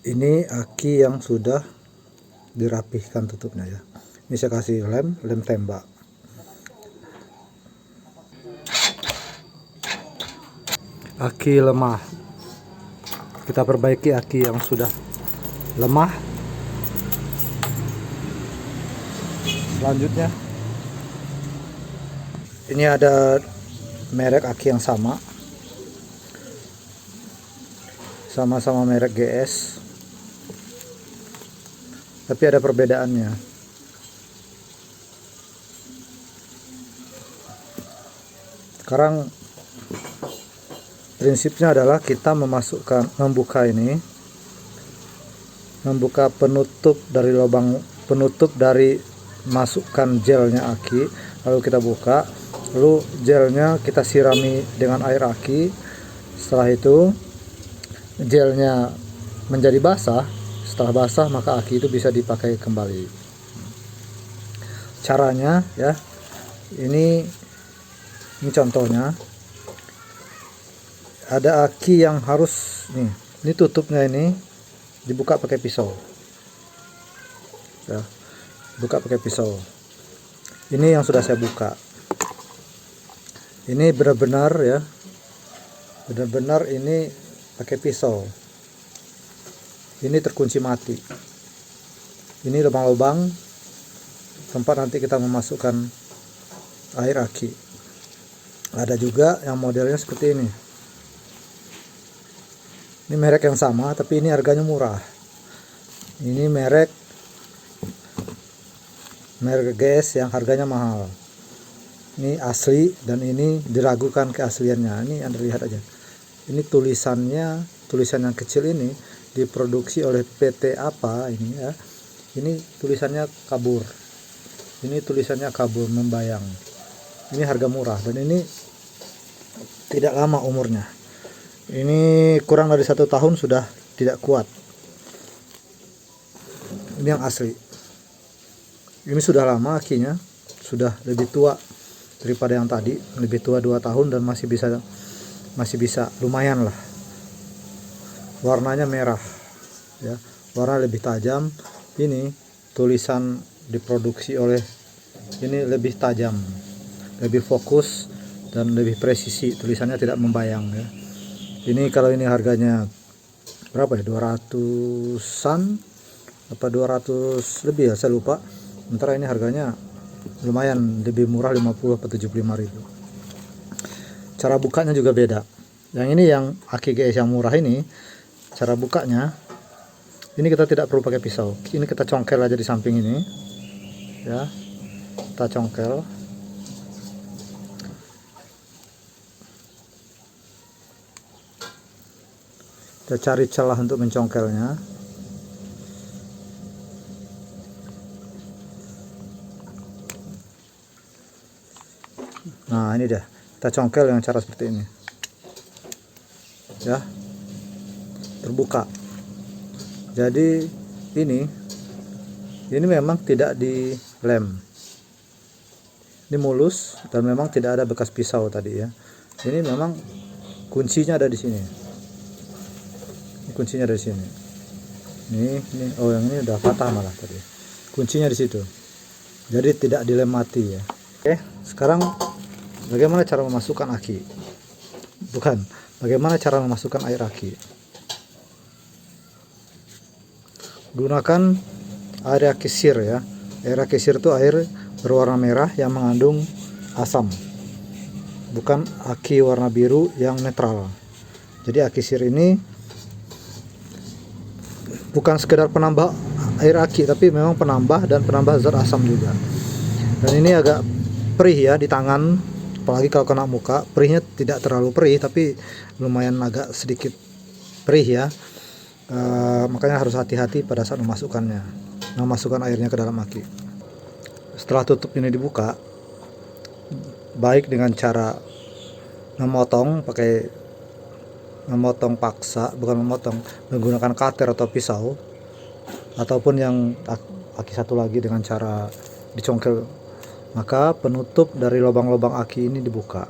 Ini aki yang sudah dirapihkan tutupnya ya. Ini saya kasih lem tembak. Aki lemah. Kita perbaiki aki yang sudah lemah. Selanjutnya ini ada merek aki yang sama-sama merek GS, tapi ada perbedaannya. Sekarang prinsipnya adalah kita membuka penutup dari lubang penutup dari masukkan gelnya aki, lalu kita buka, lalu gelnya kita sirami dengan air aki. Setelah itu gelnya menjadi basah. Setelah basah maka aki itu bisa dipakai kembali. Caranya ya, ini contohnya. Ada aki yang harus ini tutupnya ini dibuka pakai pisau ya, buka pakai pisau. Ini yang sudah saya buka, ini benar-benar ya, benar-benar ini pakai pisau. Ini terkunci mati. Ini lubang-lubang tempat nanti kita memasukkan air aki. Ada juga yang modelnya seperti ini. Ini merek yang sama, tapi ini harganya murah. Ini merek GS yang harganya mahal. Ini asli dan ini diragukan keasliannya. Ini Anda lihat aja. Ini tulisan yang kecil ini diproduksi oleh PT apa ini ya. Ini tulisannya kabur. Ini tulisannya kabur membayang. Ini harga murah dan ini tidak lama umurnya. Ini kurang dari 1 tahun sudah tidak kuat. Ini yang asli. Ini sudah lama akinya, sudah lebih tua daripada yang tadi, lebih tua 2 tahun dan masih bisa lumayan lah. Warnanya merah ya, warna lebih tajam. Ini tulisan diproduksi oleh ini lebih tajam, lebih fokus dan lebih presisi, tulisannya tidak membayang ya. Ini kalau ini harganya berapa ya, 200-an apa 200 lebih ya, saya lupa. Sementara ini harganya lumayan lebih murah, 50 atau 75.000. Cara bukanya juga beda. Yang ini yang aki GS yang murah ini, cara bukanya ini kita tidak perlu pakai pisau. Ini kita congkel aja di samping ini ya, kita congkel. Kita cari celah untuk mencongkelnya. Nah ini dah, kita congkel dengan cara seperti ini ya, terbuka. Jadi ini memang tidak dilem, ini mulus dan memang tidak ada bekas pisau tadi ya. Ini memang kuncinya ada di sini. Kuncinya dari sini. Ini oh yang ini udah patah malah tadi. Kuncinya di situ. Jadi tidak dilem mati ya. Oke, sekarang bagaimana cara memasukkan aki? Bukan, bagaimana cara memasukkan air aki? Gunakan air aki sir ya. Air aki sir itu air berwarna merah yang mengandung asam. Bukan aki warna biru yang netral. Jadi aki sir ini bukan sekedar penambah air aki, tapi memang penambah zat asam juga. Dan ini agak perih ya di tangan, apalagi kalau kena muka. Perihnya tidak terlalu perih, tapi lumayan agak sedikit perih ya. Makanya harus hati-hati pada saat memasukkan airnya ke dalam aki. Setelah tutup ini dibuka, baik dengan cara memotong paksa, bukan memotong, menggunakan cutter atau pisau, ataupun yang aki satu lagi dengan cara dicongkel, maka penutup dari lubang-lubang aki ini dibuka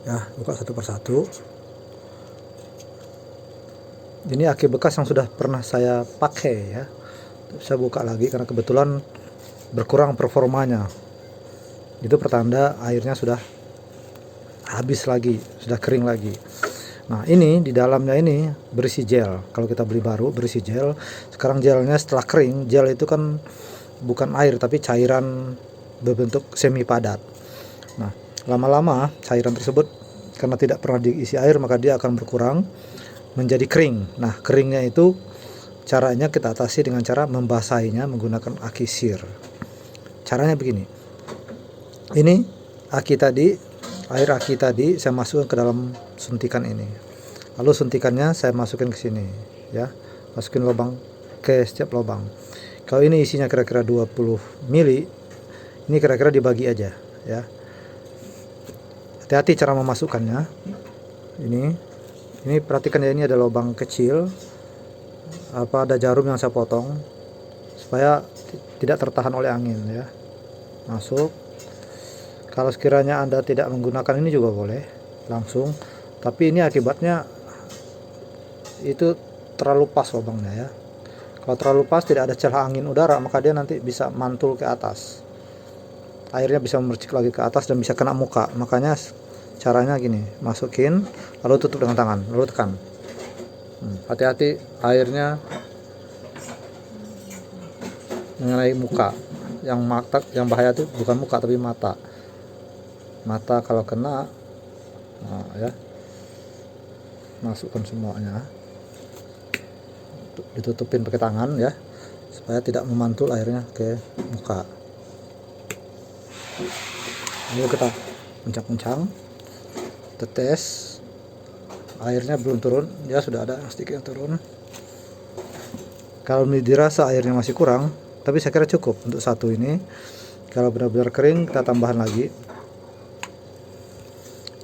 ya, buka satu persatu. Ini aki bekas yang sudah pernah saya pakai ya. Saya buka lagi karena kebetulan berkurang performanya. Itu pertanda airnya sudah habis lagi, sudah kering lagi. Nah, ini di dalamnya ini berisi gel. Kalau kita beli baru berisi gel. Sekarang gelnya setelah kering, gel itu kan bukan air tapi cairan berbentuk semi padat. Nah, lama-lama cairan tersebut karena tidak pernah diisi air maka dia akan berkurang menjadi kering. Nah, keringnya itu caranya kita atasi dengan cara membasahinya menggunakan aki sir. Caranya begini. Ini aki tadi, air aki tadi saya masukkan ke dalam suntikan ini. Lalu suntikannya saya masukin ke sini ya. Masukin lubang ke setiap lubang. Kalau ini isinya kira-kira 20 mili, ini kira-kira dibagi aja ya. Hati-hati cara memasukkannya. Ini perhatikan ya, ini ada lubang kecil. Ada jarum yang saya potong supaya tidak tertahan oleh angin ya. Masuk. Kalau sekiranya Anda tidak menggunakan ini juga boleh langsung, tapi ini akibatnya itu terlalu pas lubangnya ya. Kalau terlalu pas tidak ada celah angin udara maka dia nanti bisa mantul ke atas. Airnya bisa memercik lagi ke atas dan bisa kena muka. Makanya caranya gini, masukin lalu tutup dengan tangan, lalu tekan. Hati-hati airnya mengenai muka. Yang bahaya itu bukan muka tapi mata. Mata kalau kena, nah ya, masukkan semuanya, ditutupin pakai tangan ya, supaya tidak memantul airnya ke muka. Lalu kita pencang-pencang, tetes, airnya belum turun, ya sudah ada sedikit yang turun. Kalau dirasa airnya masih kurang, tapi saya kira cukup untuk satu ini. Kalau benar-benar kering, kita tambahan lagi.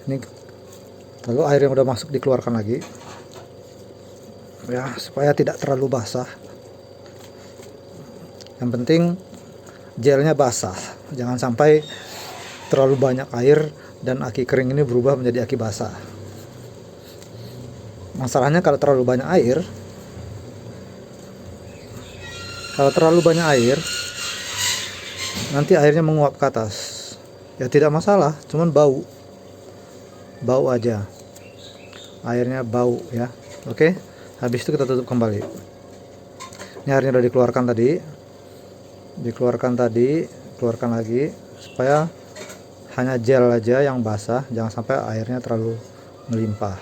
Ini lalu air yang udah masuk dikeluarkan lagi ya, supaya tidak terlalu basah. Yang penting gelnya basah, jangan sampai terlalu banyak air dan aki kering ini berubah menjadi aki basah. Masalahnya kalau terlalu banyak air, nanti airnya menguap ke atas ya, tidak masalah, cuman bau aja, airnya bau ya. Oke, habis itu kita tutup kembali. Ini airnya udah dikeluarkan tadi, keluarkan lagi supaya hanya gel aja yang basah, jangan sampai airnya terlalu melimpah.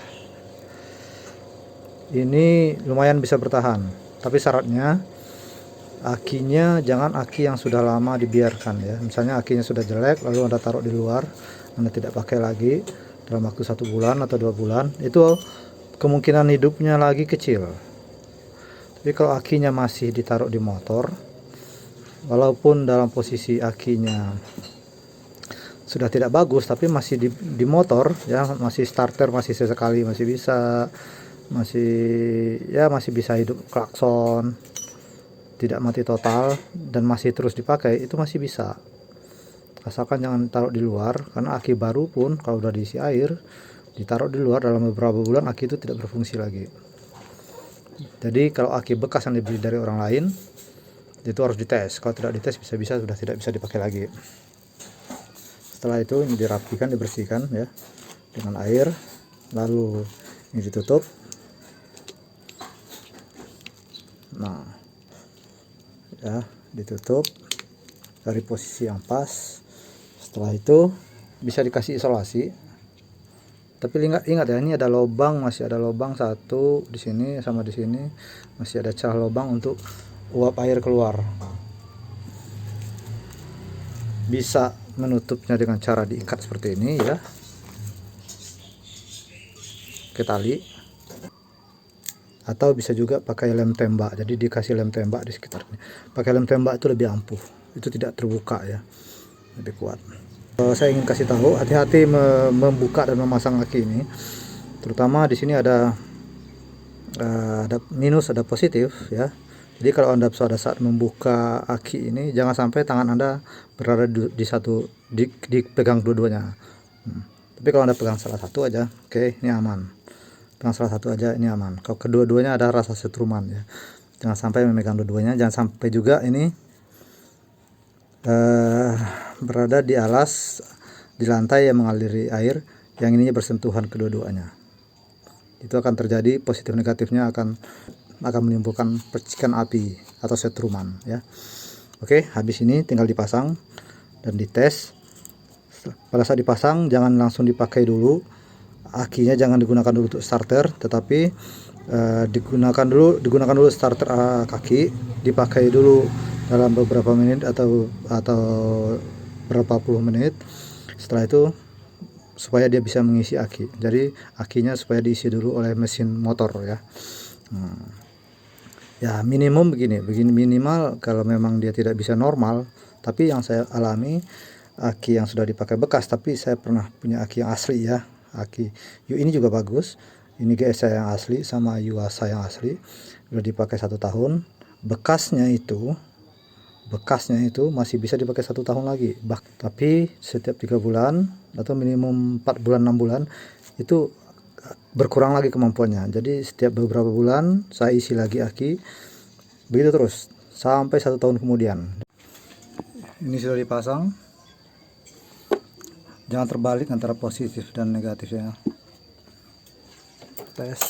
Ini lumayan bisa bertahan, tapi syaratnya akinya jangan aki yang sudah lama dibiarkan ya. Misalnya akinya sudah jelek lalu Anda taruh di luar, Anda tidak pakai lagi dalam waktu 1 bulan atau 2 bulan, itu kemungkinan hidupnya lagi kecil. Tapi kalau akinya masih ditaruh di motor, walaupun dalam posisi akinya sudah tidak bagus tapi masih di motor ya, masih starter, masih sesekali masih bisa hidup klakson, tidak mati total dan masih terus dipakai, itu masih bisa. Asalkan jangan taruh di luar, karena aki baru pun kalau udah diisi air ditaruh di luar dalam beberapa bulan aki itu tidak berfungsi lagi. Jadi kalau aki bekas yang dibeli dari orang lain itu harus dites. Kalau tidak dites bisa-bisa sudah tidak bisa dipakai lagi. Setelah itu ini dirapikan, dibersihkan ya dengan air, lalu ini ditutup. Nah ya, ditutup dari posisi yang pas. Setelah itu bisa dikasih isolasi. Tapi ingat ya, ini ada lubang, masih ada lubang satu di sini sama di sini, masih ada celah lubang untuk uap air keluar. Bisa menutupnya dengan cara diikat seperti ini ya, ke tali, atau bisa juga pakai lem tembak. Jadi dikasih lem tembak di sekitarnya. Pakai lem tembak itu lebih ampuh, itu tidak terbuka ya, lebih kuat. Saya ingin kasih tahu, hati-hati membuka dan memasang aki ini. Terutama di sini ada minus, ada positif ya. Jadi kalau Anda pada saat membuka aki ini, jangan sampai tangan Anda berada dipegang dua-duanya. Tapi kalau Anda pegang salah satu aja, oke, ini aman. Pegang salah satu aja ini aman. Kalau kedua-duanya ada rasa setruman ya, jangan sampai memegang dua-duanya. Jangan sampai juga ini berada di alas, di lantai yang mengaliri air yang ininya bersentuhan kedua-duanya. Itu akan terjadi positif negatifnya, akan menimbulkan percikan api atau setruman ya. Oke, habis ini tinggal dipasang dan dites. Pada saat dipasang jangan langsung dipakai dulu, akinya jangan digunakan dulu untuk starter, tetapi digunakan dulu starter kaki, dipakai dulu dalam beberapa menit atau berapa puluh menit. Setelah itu supaya dia bisa mengisi aki, jadi akinya supaya diisi dulu oleh mesin motor ya. Ya minimum begini minimal kalau memang dia tidak bisa normal. Tapi yang saya alami aki yang sudah dipakai bekas, tapi saya pernah punya aki yang asli ya. Aki Yu ini juga bagus, ini GS saya yang asli sama Yuasa yang asli, sudah dipakai 1 tahun. Bekasnya itu masih bisa dipakai 1 tahun lagi. Tapi setiap 3 bulan atau minimum 4 bulan 6 bulan itu berkurang lagi kemampuannya. Jadi setiap beberapa bulan saya isi lagi aki, begitu terus sampai 1 tahun kemudian. Ini sudah dipasang, jangan terbalik antara positif dan negatifnya. Tes.